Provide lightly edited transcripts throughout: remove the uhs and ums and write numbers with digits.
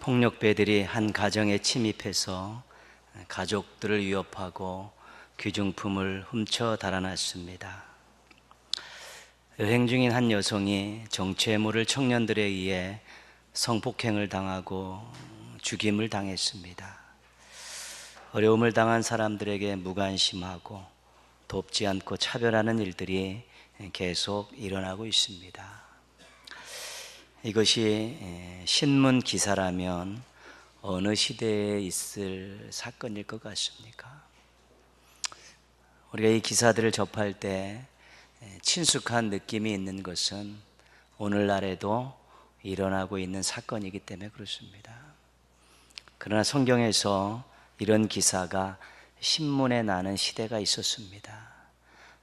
폭력배들이 한 가정에 침입해서 가족들을 위협하고 귀중품을 훔쳐 달아났습니다. 여행 중인 한 여성이 정체모를 청년들에 의해 성폭행을 당하고 죽임을 당했습니다. 어려움을 당한 사람들에게 무관심하고 돕지 않고 차별하는 일들이 계속 일어나고 있습니다. 이것이 신문 기사라면 어느 시대에 있을 사건일 것 같습니까? 우리가 이 기사들을 접할 때 친숙한 느낌이 있는 것은 오늘날에도 일어나고 있는 사건이기 때문에 그렇습니다. 그러나 성경에서 이런 기사가 신문에 나는 시대가 있었습니다.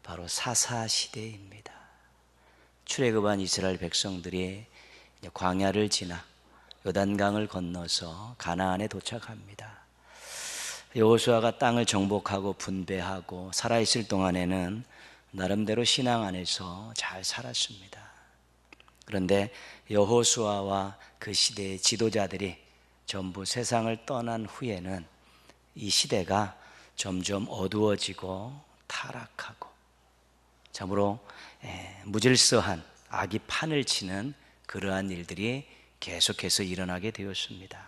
바로 사사 시대입니다. 출애굽한 이스라엘 백성들이 광야를 지나 요단강을 건너서 가나안에 도착합니다. 여호수아가 땅을 정복하고 분배하고 살아있을 동안에는 나름대로 신앙 안에서 잘 살았습니다. 그런데 여호수아와 그 시대의 지도자들이 전부 세상을 떠난 후에는 이 시대가 점점 어두워지고 타락하고 참으로 무질서한 악이 판을 치는 그러한 일들이 계속해서 일어나게 되었습니다.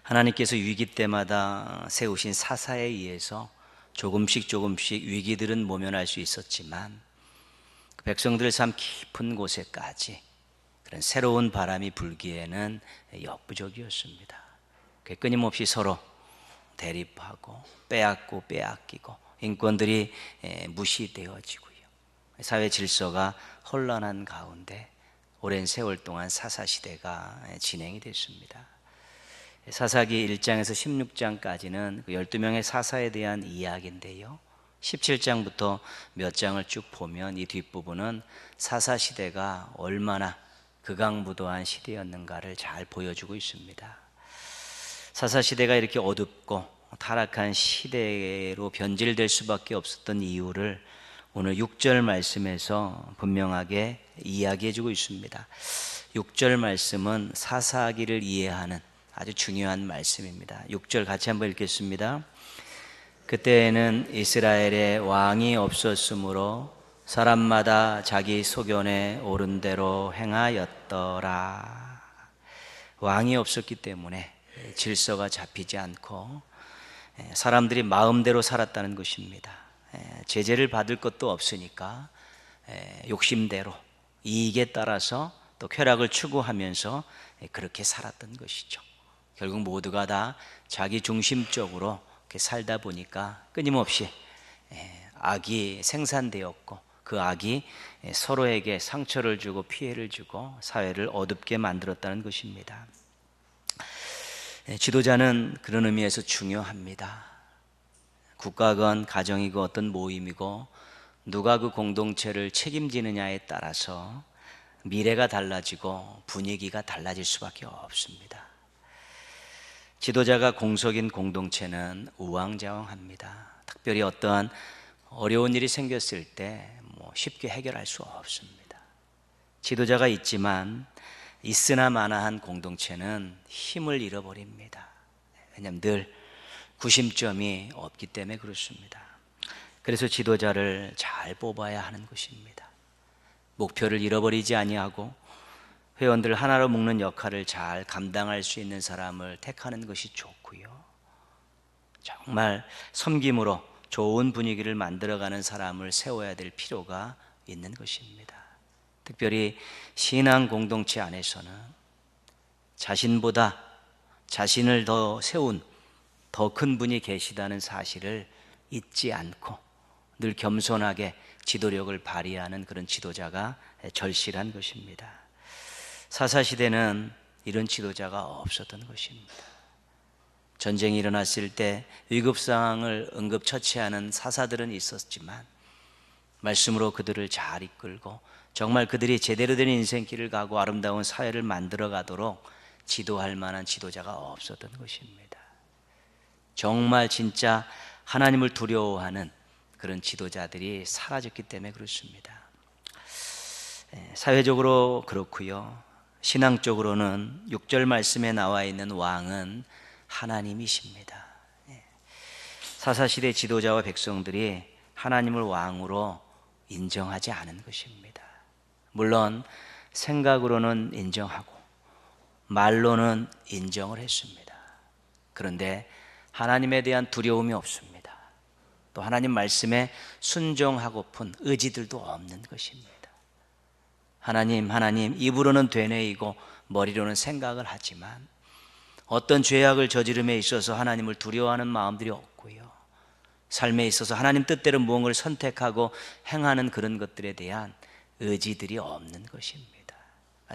하나님께서 위기 때마다 세우신 사사에 의해서 조금씩 위기들은 모면할 수 있었지만 그 백성들의 삶 깊은 곳에까지 그런 새로운 바람이 불기에는 역부족이었습니다. 끊임없이 서로 대립하고 빼앗고 빼앗기고 인권들이 무시되어지고요. 사회 질서가 혼란한 가운데 오랜 세월 동안 사사시대가 진행이 됐습니다. 사사기 1장에서 16장까지는 12명의 사사에 대한 이야기인데요, 17장부터 몇 장을 쭉 보면 이 뒷부분은 사사시대가 얼마나 극악무도한 시대였는가를 잘 보여주고 있습니다. 사사시대가 이렇게 어둡고 타락한 시대로 변질될 수밖에 없었던 이유를 오늘 6절 말씀에서 분명하게 이야기해주고 있습니다. 6절 말씀은 사사기를 이해하는 아주 중요한 말씀입니다. 6절 같이 한번 읽겠습니다. 그때에는 이스라엘에 왕이 없었으므로 사람마다 자기 소견에 옳은 대로 행하였더라. 왕이 없었기 때문에 질서가 잡히지 않고 사람들이 마음대로 살았다는 것입니다. 제재를 받을 것도 없으니까 욕심대로 이익에 따라서 또 쾌락을 추구하면서 그렇게 살았던 것이죠. 결국 모두가 다 자기 중심적으로 이렇게 살다 보니까 끊임없이 악이 생산되었고 그 악이 서로에게 상처를 주고 피해를 주고 사회를 어둡게 만들었다는 것입니다. 지도자는 그런 의미에서 중요합니다. 국가건 가정이고 어떤 모임이고 누가 그 공동체를 책임지느냐에 따라서 미래가 달라지고 분위기가 달라질 수밖에 없습니다. 지도자가 공석인 공동체는 우왕좌왕합니다. 특별히 어떠한 어려운 일이 생겼을 때 쉽게 해결할 수 없습니다. 지도자가 있지만 있으나 마나한 공동체는 힘을 잃어버립니다. 왜냐하면 늘 구심점이 없기 때문에 그렇습니다. 그래서 지도자를 잘 뽑아야 하는 것입니다. 목표를 잃어버리지 아니하고 회원들을 하나로 묶는 역할을 잘 감당할 수 있는 사람을 택하는 것이 좋고요, 정말 섬김으로 좋은 분위기를 만들어가는 사람을 세워야 될 필요가 있는 것입니다. 특별히 신앙 공동체 안에서는 자신보다 자신을 더 세운 더 큰 분이 계시다는 사실을 잊지 않고 늘 겸손하게 지도력을 발휘하는 그런 지도자가 절실한 것입니다. 사사시대는 이런 지도자가 없었던 것입니다. 전쟁이 일어났을 때 위급상황을 응급처치하는 사사들은 있었지만 말씀으로 그들을 잘 이끌고 정말 그들이 제대로 된 인생길을 가고 아름다운 사회를 만들어 가도록 지도할 만한 지도자가 없었던 것입니다. 정말 진짜 하나님을 두려워하는 그런 지도자들이 사라졌기 때문에 그렇습니다. 사회적으로 그렇고요, 신앙적으로는 6절 말씀에 나와 있는 왕은 하나님이십니다. 사사시대 지도자와 백성들이 하나님을 왕으로 인정하지 않은 것입니다. 물론 생각으로는 인정하고 말로는 인정을 했습니다. 그런데 하나님에 대한 두려움이 없습니다. 또 하나님 말씀에 순종하고픈 의지들도 없는 것입니다. 하나님 입으로는 되뇌이고 머리로는 생각을 하지만 어떤 죄악을 저지름에 있어서 하나님을 두려워하는 마음들이 없고요, 삶에 있어서 하나님 뜻대로 무언가를 선택하고 행하는 그런 것들에 대한 의지들이 없는 것입니다.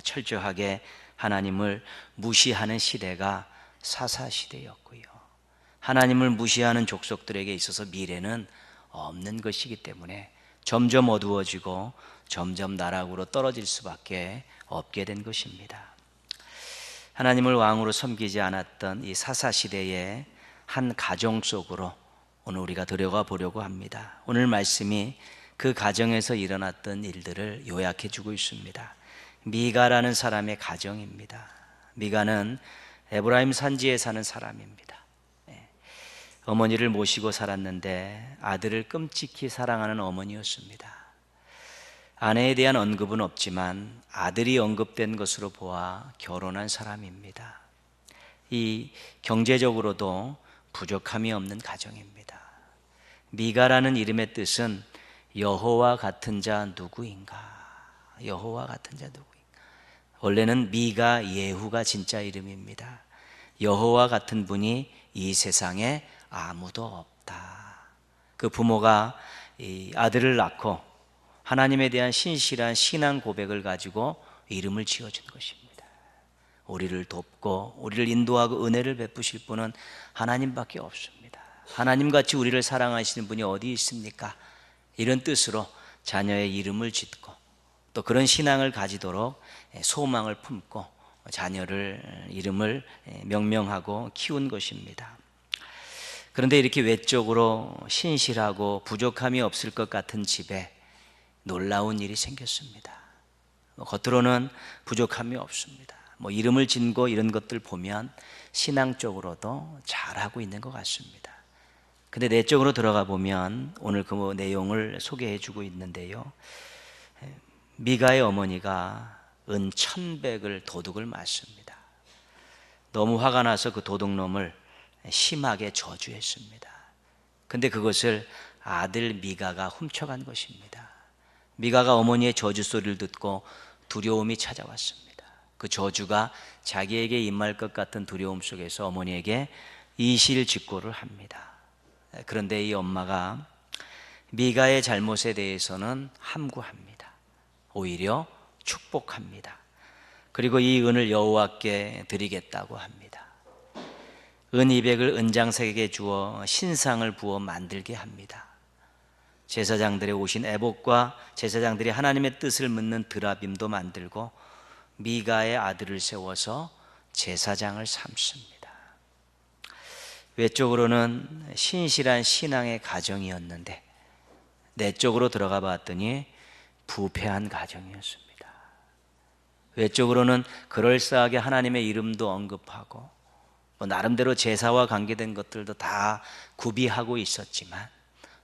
철저하게 하나님을 무시하는 시대가 사사시대였고요, 하나님을 무시하는 족속들에게 있어서 미래는 없는 것이기 때문에 점점 어두워지고 점점 나락으로 떨어질 수밖에 없게 된 것입니다. 하나님을 왕으로 섬기지 않았던 이 사사시대의 한 가정 속으로 오늘 우리가 들어가 보려고 합니다. 오늘 말씀이 그 가정에서 일어났던 일들을 요약해 주고 있습니다. 미가라는 사람의 가정입니다. 미가는 에브라임 산지에 사는 사람입니다. 어머니를 모시고 살았는데 아들을 끔찍히 사랑하는 어머니였습니다. 아내에 대한 언급은 없지만 아들이 언급된 것으로 보아 결혼한 사람입니다. 이 경제적으로도 부족함이 없는 가정입니다. 미가라는 이름의 뜻은 여호와 같은 자 누구인가? 여호와 같은 자 누구인가? 원래는 미가 예후가 진짜 이름입니다. 여호와 같은 분이 이 세상에 아무도 없다. 그 부모가 이 아들을 낳고 하나님에 대한 신실한 신앙 고백을 가지고 이름을 지어준 것입니다. 우리를 돕고 우리를 인도하고 은혜를 베푸실 분은 하나님밖에 없습니다. 하나님같이 우리를 사랑하시는 분이 어디 있습니까? 이런 뜻으로 자녀의 이름을 짓고 또 그런 신앙을 가지도록 소망을 품고 자녀를 이름을 명명하고 키운 것입니다. 그런데 이렇게 외적으로 신실하고 부족함이 없을 것 같은 집에 놀라운 일이 생겼습니다. 겉으로는 부족함이 없습니다. 이름을 짓고 이런 것들 보면 신앙적으로도 잘하고 있는 것 같습니다. 근데 내적으로 들어가 보면 오늘 그 내용을 소개해 주고 있는데요, 미가의 어머니가 은 1,100을 도둑을 맞습니다. 너무 화가 나서 그 도둑놈을 심하게 저주했습니다. 근데 그것을 아들 미가가 훔쳐간 것입니다. 미가가 어머니의 저주 소리를 듣고 두려움이 찾아왔습니다. 그 저주가 자기에게 임할 것 같은 두려움 속에서 어머니에게 이실직고를 합니다. 그런데 이 엄마가 미가의 잘못에 대해서는 함구합니다. 오히려 축복합니다. 그리고 이 은을 여호와께 드리겠다고 합니다. 은 200을 은장색에게 주어 신상을 부어 만들게 합니다. 제사장들의 오신 에봇과 제사장들이 하나님의 뜻을 묻는 드라빔도 만들고 미가의 아들을 세워서 제사장을 삼습니다. 외적으로는 신실한 신앙의 가정이었는데 내적으로 들어가 봤더니 부패한 가정이었습니다. 외적으로는 그럴싸하게 하나님의 이름도 언급하고 나름대로 제사와 관계된 것들도 다 구비하고 있었지만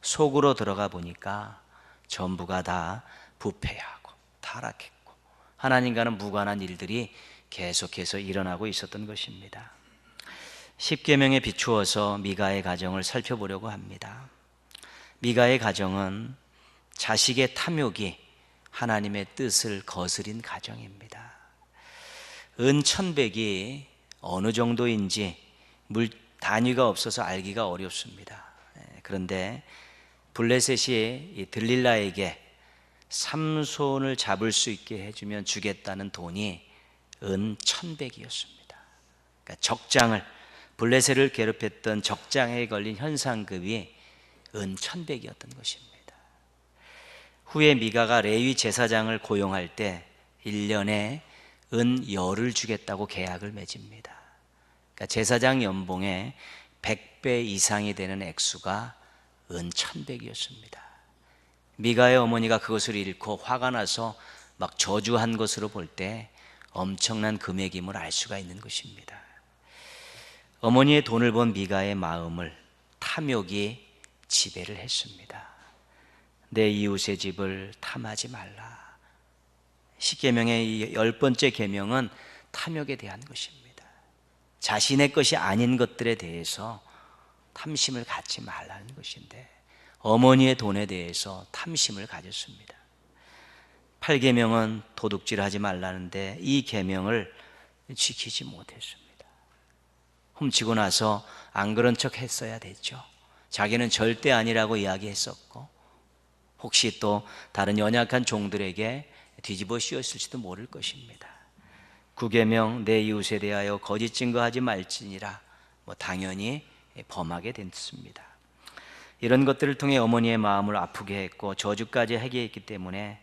속으로 들어가 보니까 전부가 다 부패하고 타락했고 하나님과는 무관한 일들이 계속해서 일어나고 있었던 것입니다. 10계명에 비추어서 미가의 가정을 살펴보려고 합니다. 미가의 가정은 자식의 탐욕이 하나님의 뜻을 거스린 가정입니다. 은 1,100이 어느 정도인지 물 단위가 없어서 알기가 어렵습니다. 그런데 블레셋이 들릴라에게 삼손을 잡을 수 있게 해주면 주겠다는 돈이 은 1,100이었습니다. 그러니까 적장을, 블레셋을 괴롭혔던 적장에 걸린 현상급이 은 1,100이었던 것입니다. 후에 미가가 레위 제사장을 고용할 때 1년에 은 10을 주겠다고 계약을 맺습니다. 그러니까 제사장 연봉의 100배 이상이 되는 액수가 은 1,100이었습니다. 미가의 어머니가 그것을 잃고 화가 나서 막 저주한 것으로 볼 때 엄청난 금액임을 알 수가 있는 것입니다. 어머니의 돈을 본 미가의 마음을 탐욕이 지배를 했습니다. 내 이웃의 집을 탐하지 말라. 십계명의 10번째 계명은 탐욕에 대한 것입니다. 자신의 것이 아닌 것들에 대해서 탐심을 갖지 말라는 것인데 어머니의 돈에 대해서 탐심을 가졌습니다. 8계명은 도둑질하지 말라는데 이 계명을 지키지 못했습니다. 훔치고 나서 안 그런 척 했어야 됐죠. 자기는 절대 아니라고 이야기했었고 혹시 또 다른 연약한 종들에게 뒤집어 씌웠을지도 모를 것입니다. 9계명 내 이웃에 대하여 거짓 증거하지 말지니라 당연히 범하게 됐습니다. 이런 것들을 통해 어머니의 마음을 아프게 했고 저주까지 하게 했기 때문에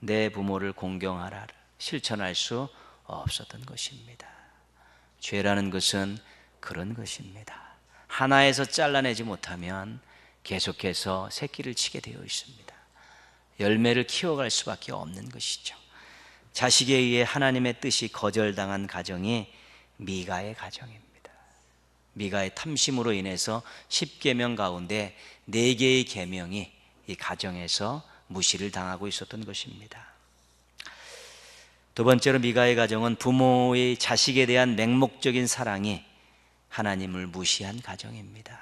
내 부모를 공경하라 실천할 수 없었던 것입니다. 죄라는 것은 그런 것입니다. 하나에서 잘라내지 못하면 계속해서 새끼를 치게 되어 있습니다. 열매를 키워갈 수밖에 없는 것이죠. 자식에 의해 하나님의 뜻이 거절당한 가정이 미가의 가정입니다. 미가의 탐심으로 인해서 10계명 가운데 4개의 계명이 이 가정에서 무시를 당하고 있었던 것입니다. 두 번째로 미가의 가정은 부모의 자식에 대한 맹목적인 사랑이 하나님을 무시한 가정입니다.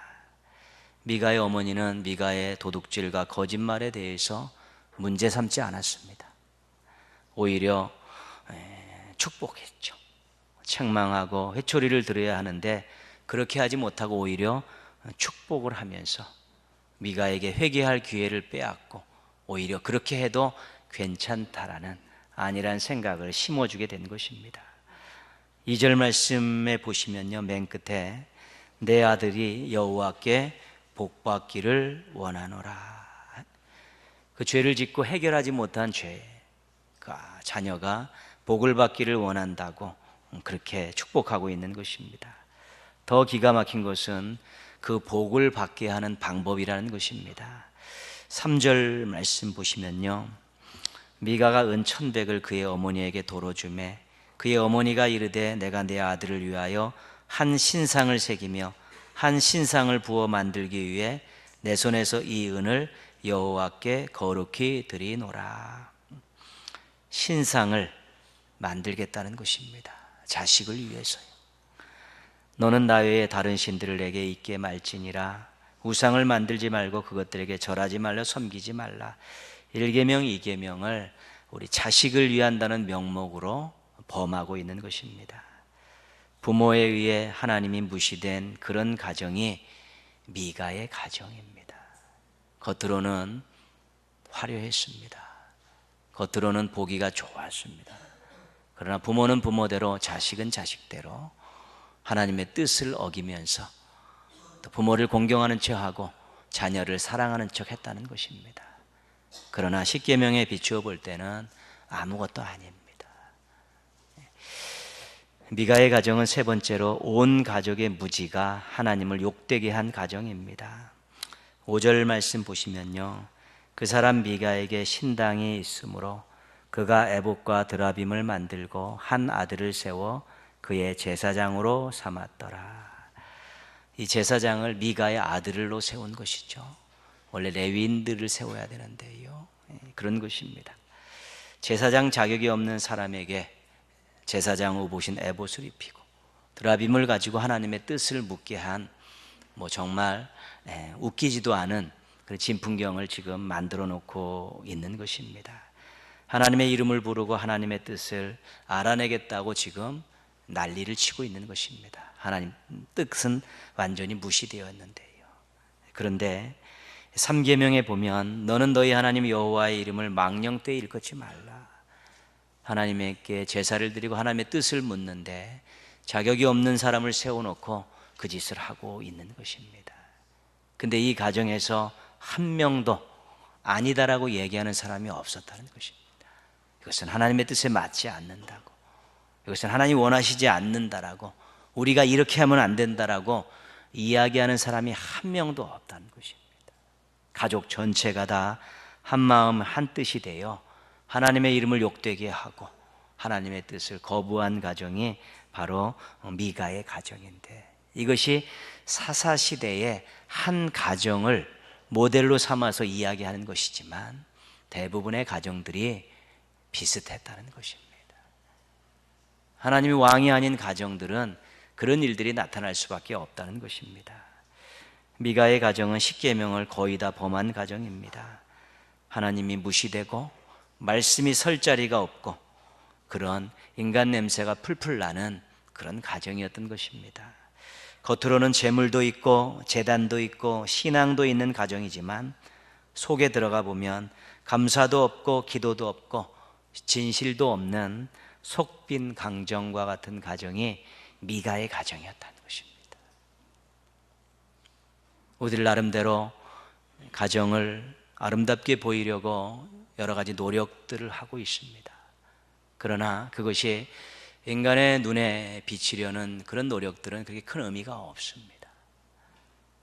미가의 어머니는 미가의 도둑질과 거짓말에 대해서 문제 삼지 않았습니다. 오히려 축복했죠. 책망하고 회초리를 들어야 하는데 그렇게 하지 못하고 오히려 축복을 하면서 미가에게 회개할 기회를 빼앗고 오히려 그렇게 해도 괜찮다라는 아니란 생각을 심어주게 된 것입니다. 2절 말씀에 보시면요, 맨 끝에 내 아들이 여호와께 복받기를 원하노라. 그 죄를 짓고 해결하지 못한 죄, 그 자녀가 복을 받기를 원한다고 그렇게 축복하고 있는 것입니다. 더 기가 막힌 것은 그 복을 받게 하는 방법이라는 것입니다. 3절 말씀 보시면요, 미가가 은 1,100을 그의 어머니에게 도로 주매 그의 어머니가 이르되 내가 내 아들을 위하여 한 신상을 새기며 한 신상을 부어 만들기 위해 내 손에서 이 은을 여호와께 거룩히 드리노라. 신상을 만들겠다는 것입니다. 자식을 위해서요. 너는 나 외에 다른 신들을 내게 있게 말지니라. 우상을 만들지 말고 그것들에게 절하지 말라 섬기지 말라. 1계명 2계명을 우리 자식을 위한다는 명목으로 범하고 있는 것입니다. 부모에 의해 하나님이 무시된 그런 가정이 미가의 가정입니다. 겉으로는 화려했습니다. 겉으로는 보기가 좋았습니다. 그러나 부모는 부모대로 자식은 자식대로 하나님의 뜻을 어기면서 또 부모를 공경하는 척하고 자녀를 사랑하는 척 했다는 것입니다. 그러나 10계명에 비추어 볼 때는 아무것도 아닙니다. 미가의 가정은 세 번째로 온 가족의 무지가 하나님을 욕되게 한 가정입니다. 5절 말씀 보시면요, 그 사람 미가에게 신당이 있으므로 그가 에봇과 드라빔을 만들고 한 아들을 세워 그의 제사장으로 삼았더라. 이 제사장을 미가의 아들로 세운 것이죠. 원래 레위인들을 세워야 되는데요, 그런 것입니다. 제사장 자격이 없는 사람에게 제사장 후보신 에봇을 입히고 드라빔을 가지고 하나님의 뜻을 묻게 한 정말 웃기지도 않은 그런 진풍경을 지금 만들어 놓고 있는 것입니다. 하나님의 이름을 부르고 하나님의 뜻을 알아내겠다고 지금 난리를 치고 있는 것입니다. 하나님 뜻은 완전히 무시되었는데요. 그런데 3계명에 보면 너는 너희 하나님 여호와의 이름을 망령되이 일컫지 말라. 하나님께 제사를 드리고 하나님의 뜻을 묻는데 자격이 없는 사람을 세워놓고 그 짓을 하고 있는 것입니다. 근데 이 가정에서 한 명도 아니다라고 얘기하는 사람이 없었다는 것입니다. 이것은 하나님의 뜻에 맞지 않는다고, 이것은 하나님 원하시지 않는다라고, 우리가 이렇게 하면 안 된다라고 이야기하는 사람이 한 명도 없다는 것입니다. 가족 전체가 다 한 마음 한 뜻이 되어 하나님의 이름을 욕되게 하고 하나님의 뜻을 거부한 가정이 바로 미가의 가정인데, 이것이 사사시대의 한 가정을 모델로 삼아서 이야기하는 것이지만 대부분의 가정들이 비슷했다는 것입니다. 하나님이 왕이 아닌 가정들은 그런 일들이 나타날 수밖에 없다는 것입니다. 미가의 가정은 십계명을 거의 다 범한 가정입니다. 하나님이 무시되고 말씀이 설 자리가 없고 그런 인간 냄새가 풀풀 나는 그런 가정이었던 것입니다. 겉으로는 재물도 있고 제단도 있고 신앙도 있는 가정이지만 속에 들어가 보면 감사도 없고 기도도 없고 진실도 없는 속빈 강정과 같은 가정이 미가의 가정이었다는 것입니다. 우리들 나름대로 가정을 아름답게 보이려고 여러 가지 노력들을 하고 있습니다. 그러나 그것이 인간의 눈에 비치려는 그런 노력들은 그렇게 큰 의미가 없습니다.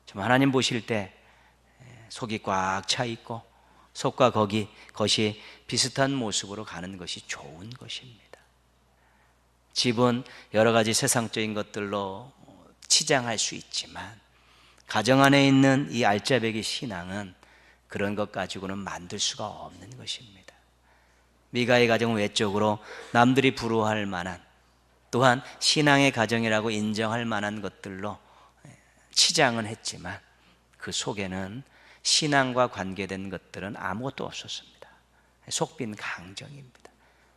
정말 하나님 보실 때 속이 꽉 차 있고 속과 겉이 비슷한 모습으로 가는 것이 좋은 것입니다. 집은 여러 가지 세상적인 것들로 치장할 수 있지만 가정 안에 있는 이 알짜배기 신앙은 그런 것 가지고는 만들 수가 없는 것입니다. 미가의 가정은 외적으로 남들이 부러워할 만한, 또한 신앙의 가정이라고 인정할 만한 것들로 치장은 했지만 그 속에는 신앙과 관계된 것들은 아무것도 없었습니다. 속빈 강정입니다.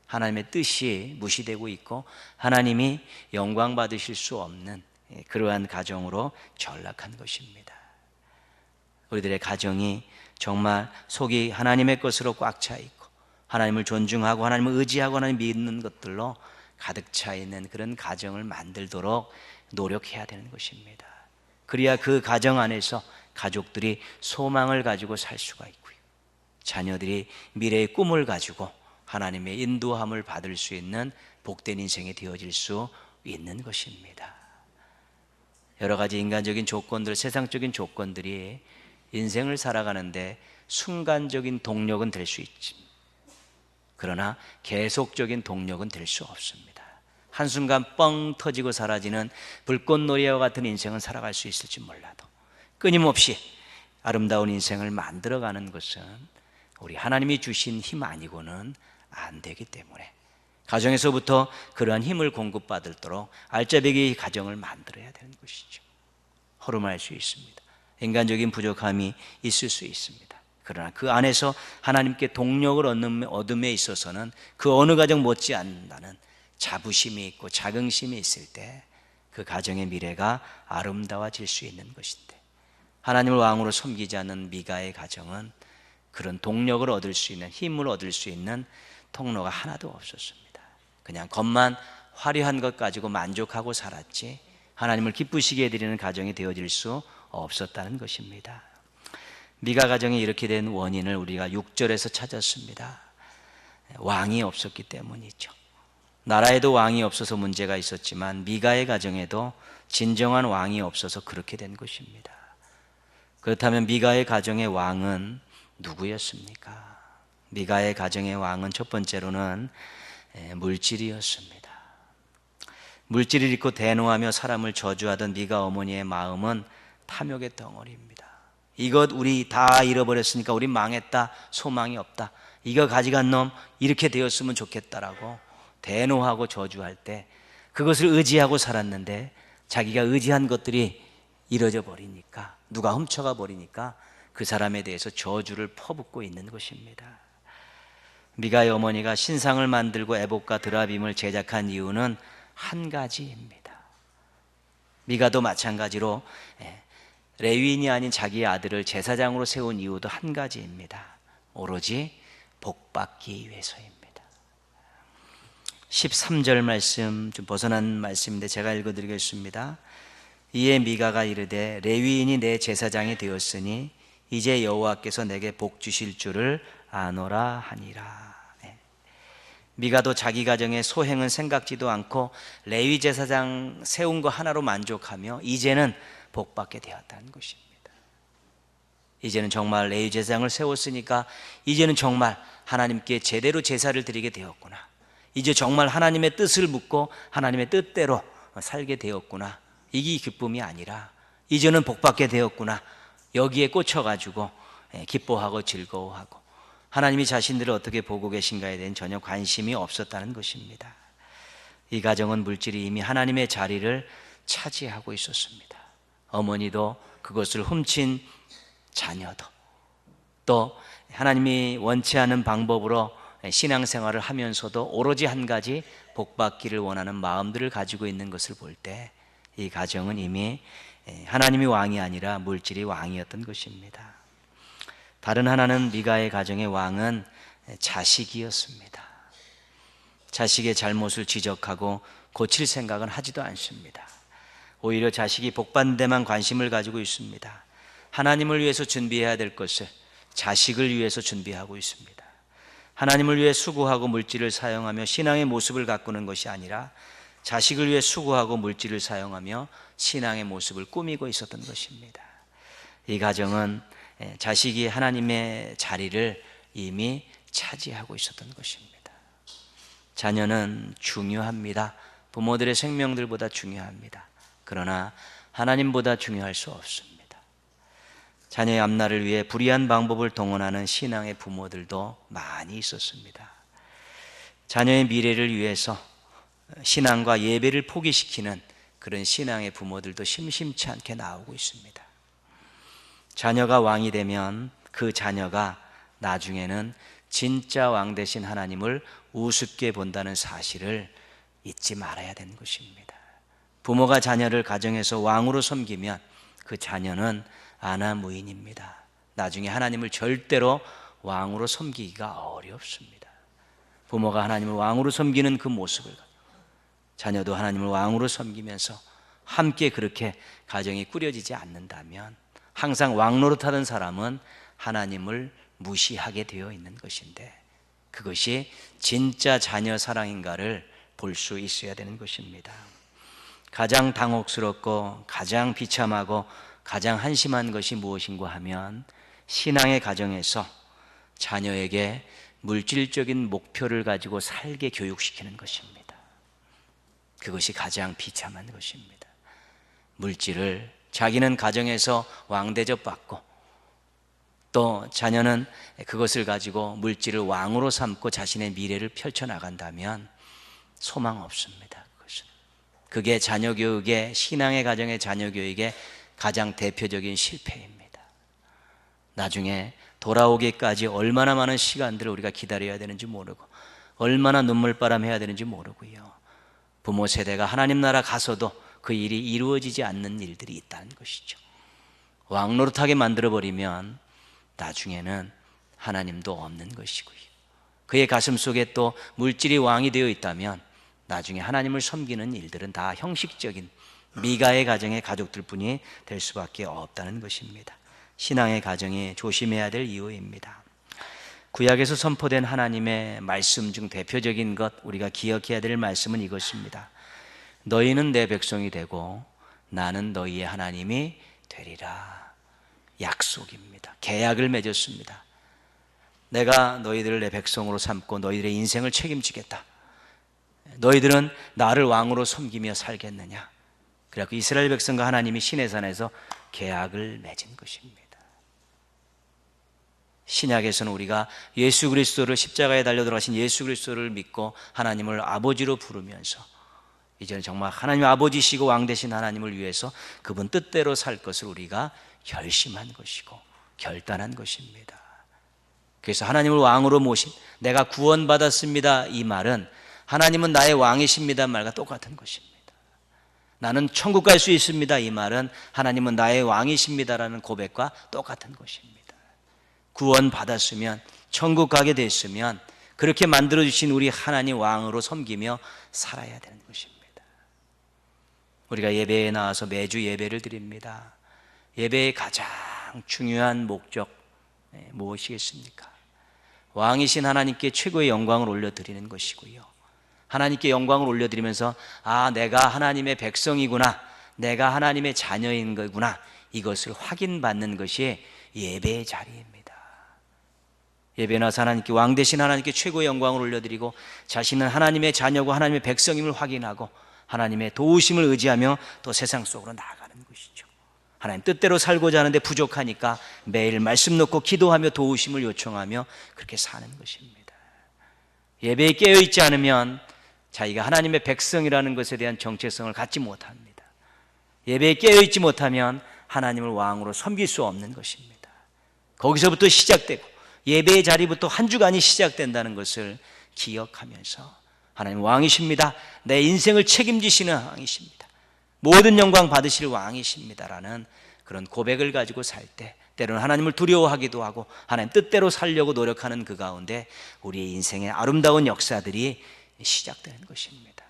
하나님의 뜻이 무시되고 있고 하나님이 영광 받으실 수 없는 그러한 가정으로 전락한 것입니다. 우리들의 가정이 정말 속이 하나님의 것으로 꽉 차 있고 하나님을 존중하고 하나님을 의지하고 하나님 믿는 것들로 가득 차 있는 그런 가정을 만들도록 노력해야 되는 것입니다. 그래야 그 가정 안에서 가족들이 소망을 가지고 살 수가 있고요, 자녀들이 미래의 꿈을 가지고 하나님의 인도함을 받을 수 있는 복된 인생이 되어질 수 있는 것입니다. 여러 가지 인간적인 조건들, 세상적인 조건들이 인생을 살아가는데 순간적인 동력은 될 수 있지, 그러나 계속적인 동력은 될 수 없습니다. 한순간 뻥 터지고 사라지는 불꽃놀이와 같은 인생은 살아갈 수 있을지 몰라도 끊임없이 아름다운 인생을 만들어가는 것은 우리 하나님이 주신 힘 아니고는 안 되기 때문에 가정에서부터 그러한 힘을 공급받도록 알짜배기 가정을 만들어야 되는 것이죠. 허름할 수 있습니다. 인간적인 부족함이 있을 수 있습니다. 그러나 그 안에서 하나님께 동력을 얻음에 있어서는 그 어느 가정 못지않다는 자부심이 있고 자긍심이 있을 때 그 가정의 미래가 아름다워질 수 있는 것인데, 하나님을 왕으로 섬기지 않는 미가의 가정은 그런 동력을 얻을 수 있는, 힘을 얻을 수 있는 통로가 하나도 없었습니다. 그냥 겉만 화려한 것 가지고 만족하고 살았지 하나님을 기쁘시게 해드리는 가정이 되어질 수 없었다는 것입니다. 미가 가정이 이렇게 된 원인을 우리가 6절에서 찾았습니다. 왕이 없었기 때문이죠. 나라에도 왕이 없어서 문제가 있었지만 미가의 가정에도 진정한 왕이 없어서 그렇게 된 것입니다. 그렇다면 미가의 가정의 왕은 누구였습니까? 미가의 가정의 왕은 첫 번째로는 물질이었습니다. 물질을 잃고 대노하며 사람을 저주하던 미가 어머니의 마음은 탐욕의 덩어리입니다. 이것 우리 다 잃어버렸으니까 우리 망했다, 소망이 없다, 이거 가져간 놈 이렇게 되었으면 좋겠다라고 대노하고 저주할 때 그것을 의지하고 살았는데 자기가 의지한 것들이 이뤄져 버리니까, 누가 훔쳐가 버리니까 그 사람에 대해서 저주를 퍼붓고 있는 것입니다. 미가의 어머니가 신상을 만들고 에봇과 드라빔을 제작한 이유는 한 가지입니다. 미가도 마찬가지로 레위인이 아닌 자기의 아들을 제사장으로 세운 이유도 한 가지입니다. 오로지 복받기 위해서입니다. 13절 말씀, 좀 벗어난 말씀인데 제가 읽어드리겠습니다. 이에 미가가 이르되 레위인이 내 제사장이 되었으니 이제 여호와께서 내게 복 주실 줄을 아노라 하니라. 미가도 자기 가정의 소행은 생각지도 않고 레위 제사장 세운 거 하나로 만족하며 이제는 복받게 되었다는 것입니다. 이제는 정말 레위 제사장을 세웠으니까 이제는 정말 하나님께 제대로 제사를 드리게 되었구나, 이제 정말 하나님의 뜻을 묻고 하나님의 뜻대로 살게 되었구나. 이게 기쁨이 아니라 이제는 복받게 되었구나. 여기에 꽂혀가지고 기뻐하고 즐거워하고 하나님이 자신들을 어떻게 보고 계신가에 대한 전혀 관심이 없었다는 것입니다. 이 가정은 물질이 이미 하나님의 자리를 차지하고 있었습니다. 어머니도 그것을 훔친 자녀도 또 하나님이 원치 않은 방법으로 신앙생활을 하면서도 오로지 한 가지 복받기를 원하는 마음들을 가지고 있는 것을 볼 때 이 가정은 이미 하나님이 왕이 아니라 물질이 왕이었던 것입니다. 다른 하나는 미가의 가정의 왕은 자식이었습니다. 자식의 잘못을 지적하고 고칠 생각은 하지도 않습니다. 오히려 자식이 복받는 데만 관심을 가지고 있습니다. 하나님을 위해서 준비해야 될 것을 자식을 위해서 준비하고 있습니다. 하나님을 위해 수고하고 물질을 사용하며 신앙의 모습을 가꾸는 것이 아니라 자식을 위해 수고하고 물질을 사용하며 신앙의 모습을 꾸미고 있었던 것입니다. 이 가정은 자식이 하나님의 자리를 이미 차지하고 있었던 것입니다. 자녀는 중요합니다. 부모들의 생명들보다 중요합니다. 그러나 하나님보다 중요할 수 없습니다. 자녀의 앞날을 위해 불의한 방법을 동원하는 신앙의 부모들도 많이 있었습니다. 자녀의 미래를 위해서 신앙과 예배를 포기시키는 그런 신앙의 부모들도 심심치 않게 나오고 있습니다. 자녀가 왕이 되면 그 자녀가 나중에는 진짜 왕 되신 하나님을 우습게 본다는 사실을 잊지 말아야 되는 것입니다. 부모가 자녀를 가정에서 왕으로 섬기면 그 자녀는 아나무인입니다. 나중에 하나님을 절대로 왕으로 섬기기가 어렵습니다. 부모가 하나님을 왕으로 섬기는 그 모습을 자녀도 하나님을 왕으로 섬기면서 함께 그렇게 가정이 꾸려지지 않는다면 항상 왕 노릇하던 사람은 하나님을 무시하게 되어 있는 것인데 그것이 진짜 자녀 사랑인가를 볼 수 있어야 되는 것입니다. 가장 당혹스럽고 가장 비참하고 가장 한심한 것이 무엇인가 하면 신앙의 가정에서 자녀에게 물질적인 목표를 가지고 살게 교육시키는 것입니다. 그것이 가장 비참한 것입니다. 물질을 자기는 가정에서 왕대접 받고 또 자녀는 그것을 가지고 물질을 왕으로 삼고 자신의 미래를 펼쳐나간다면 소망 없습니다. 그게 자녀 교육의 신앙의 가정의 자녀 교육의 가장 대표적인 실패입니다. 나중에 돌아오기까지 얼마나 많은 시간들을 우리가 기다려야 되는지 모르고 얼마나 눈물바람 해야 되는지 모르고요. 부모 세대가 하나님 나라 가서도 그 일이 이루어지지 않는 일들이 있다는 것이죠. 왕 노릇하게 만들어버리면 나중에는 하나님도 없는 것이고요. 그의 가슴 속에 또 물질이 왕이 되어 있다면 나중에 하나님을 섬기는 일들은 다 형식적인 미가의 가정의 가족들뿐이 될 수밖에 없다는 것입니다. 신앙의 가정이 조심해야 될 이유입니다. 구약에서 선포된 하나님의 말씀 중 대표적인 것 우리가 기억해야 될 말씀은 이것입니다. 너희는 내 백성이 되고 나는 너희의 하나님이 되리라. 약속입니다. 계약을 맺었습니다. 내가 너희들을 내 백성으로 삼고 너희들의 인생을 책임지겠다. 너희들은 나를 왕으로 섬기며 살겠느냐. 그래서 이스라엘 백성과 하나님이 시내산에서 계약을 맺은 것입니다. 신약에서는 우리가 예수 그리스도를 십자가에 달려 들어가신 예수 그리스도를 믿고 하나님을 아버지로 부르면서 이제는 정말 하나님 아버지시고 왕 되신 하나님을 위해서 그분 뜻대로 살 것을 우리가 결심한 것이고 결단한 것입니다. 그래서 하나님을 왕으로 모신 내가 구원받았습니다 이 말은 하나님은 나의 왕이십니다 말과 똑같은 것입니다. 나는 천국 갈 수 있습니다 이 말은 하나님은 나의 왕이십니다라는 고백과 똑같은 것입니다. 구원받았으면 천국 가게 됐으면 그렇게 만들어주신 우리 하나님 왕으로 섬기며 살아야 되는 것입니다. 우리가 예배에 나와서 매주 예배를 드립니다. 예배의 가장 중요한 목적 무엇이겠습니까? 왕이신 하나님께 최고의 영광을 올려드리는 것이고요. 하나님께 영광을 올려드리면서 내가 하나님의 백성이구나, 내가 하나님의 자녀인 거구나, 이것을 확인받는 것이 예배의 자리입니다. 예배에 나서 하나님께, 왕 되신 하나님께 최고의 영광을 올려드리고 자신은 하나님의 자녀고 하나님의 백성임을 확인하고 하나님의 도우심을 의지하며 또 세상 속으로 나아가는 것이죠. 하나님 뜻대로 살고자 하는데 부족하니까 매일 말씀 놓고 기도하며 도우심을 요청하며 그렇게 사는 것입니다. 예배에 깨어있지 않으면 자기가 하나님의 백성이라는 것에 대한 정체성을 갖지 못합니다. 예배에 깨어있지 못하면 하나님을 왕으로 섬길 수 없는 것입니다. 거기서부터 시작되고 예배의 자리부터 한 주간이 시작된다는 것을 기억하면서 하나님 왕이십니다. 내 인생을 책임지시는 왕이십니다. 모든 영광 받으실 왕이십니다라는 그런 고백을 가지고 살 때 때로는 하나님을 두려워하기도 하고 하나님 뜻대로 살려고 노력하는 그 가운데 우리의 인생의 아름다운 역사들이 시작되는 것입니다.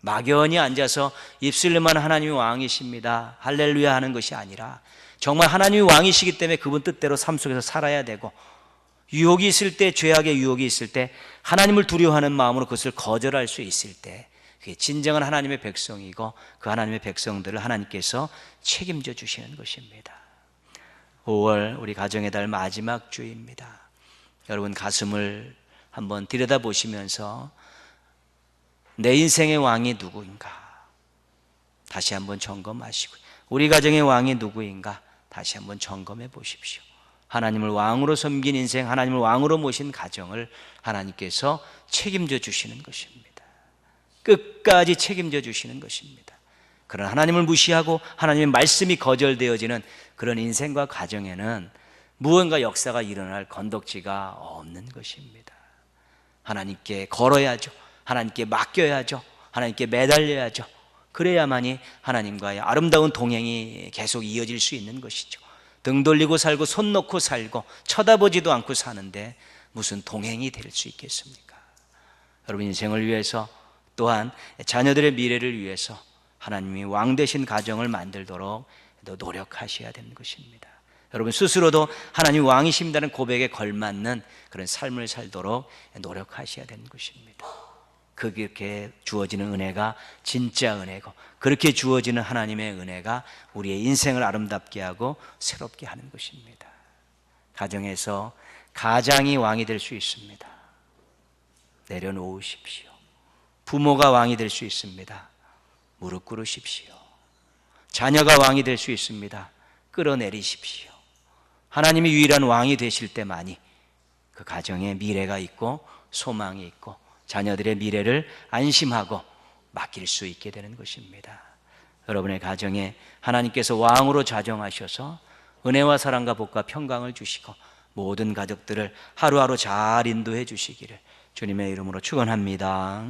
막연히 앉아서 입술로만 하나님이 왕이십니다, 할렐루야 하는 것이 아니라 정말 하나님이 왕이시기 때문에 그분 뜻대로 삶 속에서 살아야 되고 유혹이 있을 때, 죄악의 유혹이 있을 때 하나님을 두려워하는 마음으로 그것을 거절할 수 있을 때 그게 진정한 하나님의 백성이고 그 하나님의 백성들을 하나님께서 책임져 주시는 것입니다. 5월 우리 가정의 달 마지막 주입니다. 여러분 가슴을 한번 들여다보시면서 내 인생의 왕이 누구인가 다시 한번 점검하시고 우리 가정의 왕이 누구인가 다시 한번 점검해 보십시오. 하나님을 왕으로 섬긴 인생, 하나님을 왕으로 모신 가정을 하나님께서 책임져 주시는 것입니다. 끝까지 책임져 주시는 것입니다. 그런 하나님을 무시하고 하나님의 말씀이 거절되어지는 그런 인생과 가정에는 무언가 역사가 일어날 건덕지가 없는 것입니다. 하나님께 걸어야죠. 하나님께 맡겨야죠. 하나님께 매달려야죠. 그래야만이 하나님과의 아름다운 동행이 계속 이어질 수 있는 것이죠. 등 돌리고 살고 손 놓고 살고 쳐다보지도 않고 사는데 무슨 동행이 될 수 있겠습니까? 여러분 인생을 위해서 또한 자녀들의 미래를 위해서 하나님이 왕 되신 가정을 만들도록 노력하셔야 되는 것입니다. 여러분 스스로도 하나님 왕이십니다는 고백에 걸맞는 그런 삶을 살도록 노력하셔야 되는 것입니다. 그렇게 주어지는 은혜가 진짜 은혜고 그렇게 주어지는 하나님의 은혜가 우리의 인생을 아름답게 하고 새롭게 하는 것입니다. 가정에서 가장이 왕이 될 수 있습니다. 내려놓으십시오. 부모가 왕이 될 수 있습니다. 무릎 꿇으십시오. 자녀가 왕이 될 수 있습니다. 끌어내리십시오. 하나님이 유일한 왕이 되실 때만이 그 가정에 미래가 있고 소망이 있고 자녀들의 미래를 안심하고 맡길 수 있게 되는 것입니다. 여러분의 가정에 하나님께서 왕으로 좌정하셔서 은혜와 사랑과 복과 평강을 주시고 모든 가족들을 하루하루 잘 인도해 주시기를 주님의 이름으로 축원합니다.